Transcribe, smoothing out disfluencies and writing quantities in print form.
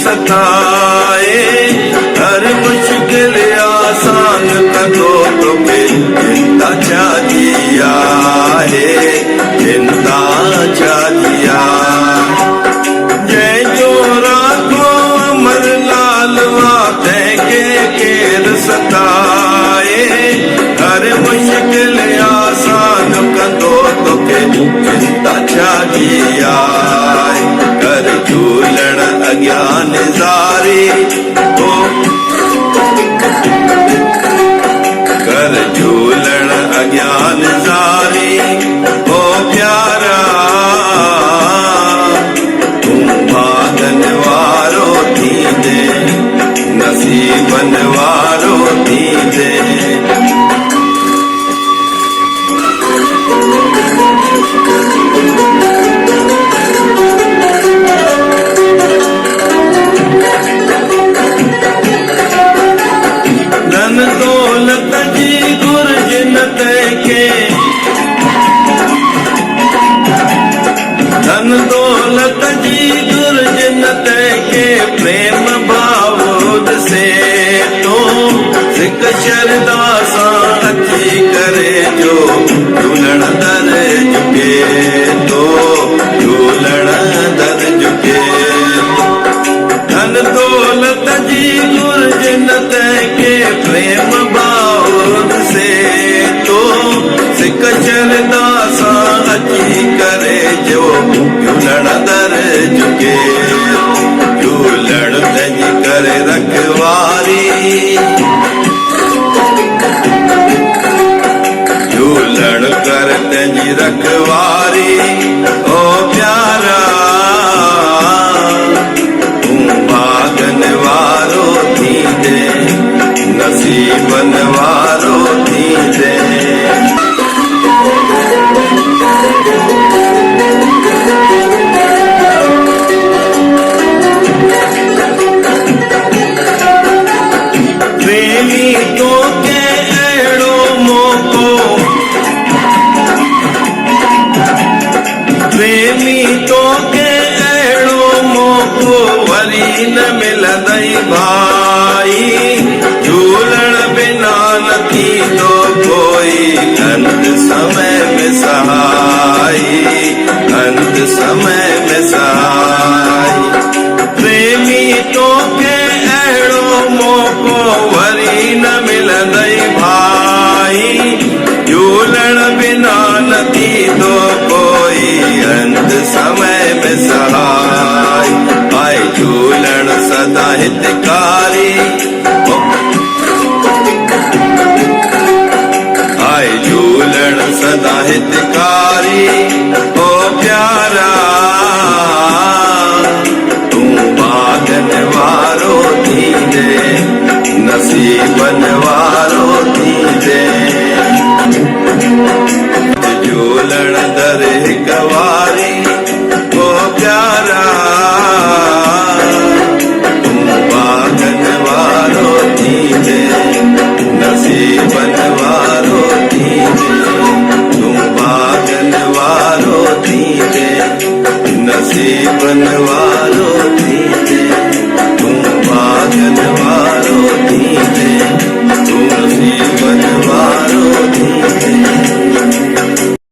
सताए, हर मुश्किल आसान कदो तोखे चिंता छा जी आहे, चिंता छा जी आहे। जंहिंजो राखो अमर लालवा तंहिंखे केर सताए, हर मुश्किल आसान कंदो तोखे चिंता छा जी आहे। कर झूलण अज्ञान ज़ारी ओ, कर झूलण अज्ञान ज़ारी ओ प्यारा, तूं भागन वारो थींदे, नसीबन वारो थींदे। धन दौलत जी घुर्ज न तंहिंखे, धन दौलत जी घुर्ज न तंहिंखे, प्रेम भाव से तो सिक शरदा सां अची करे जो झूलण दर झुके तो, झूलण दर झुके। धन दौलत जी घुर्ज न तंहिंखे, प्रेम भाव से तो सिक शरदा सां अची करे जो झूलण दर झुके। झूलण तंहिंजी करे रखवारी, झूलण कर तंहिंजी रखवारी ओ प्यारा, तूं भागन वारो थींदे, नसीबन वारो थींदे। प्रेमी तोखे अहिड़ो मौक़ो, प्रेमी तोखे अहिड़ो मौक़ो वरी न मिलंदई भाई, झूलण बिना न थींदो कोई अंत समय में सहाई, अंत समय में सहाई। प्रेमी तोखे अहिड़ो मौक़ो वरी न मिलंदई भाई, झूलण बिना न थींदो कोई अंत समय में सहाय। आए झूलण सदा हितकारी, आए झूलण सदा हितकारी ओ प्यारा, तूं भागन वारो थींदे, नसीबन वारो थींदे। झूलण दर हिक वारी ओ प्यारा, तूं भागन वारो थींदे, नसीबन वारो थींदे। तूं भागन वारो थींदे, नसीबन वारो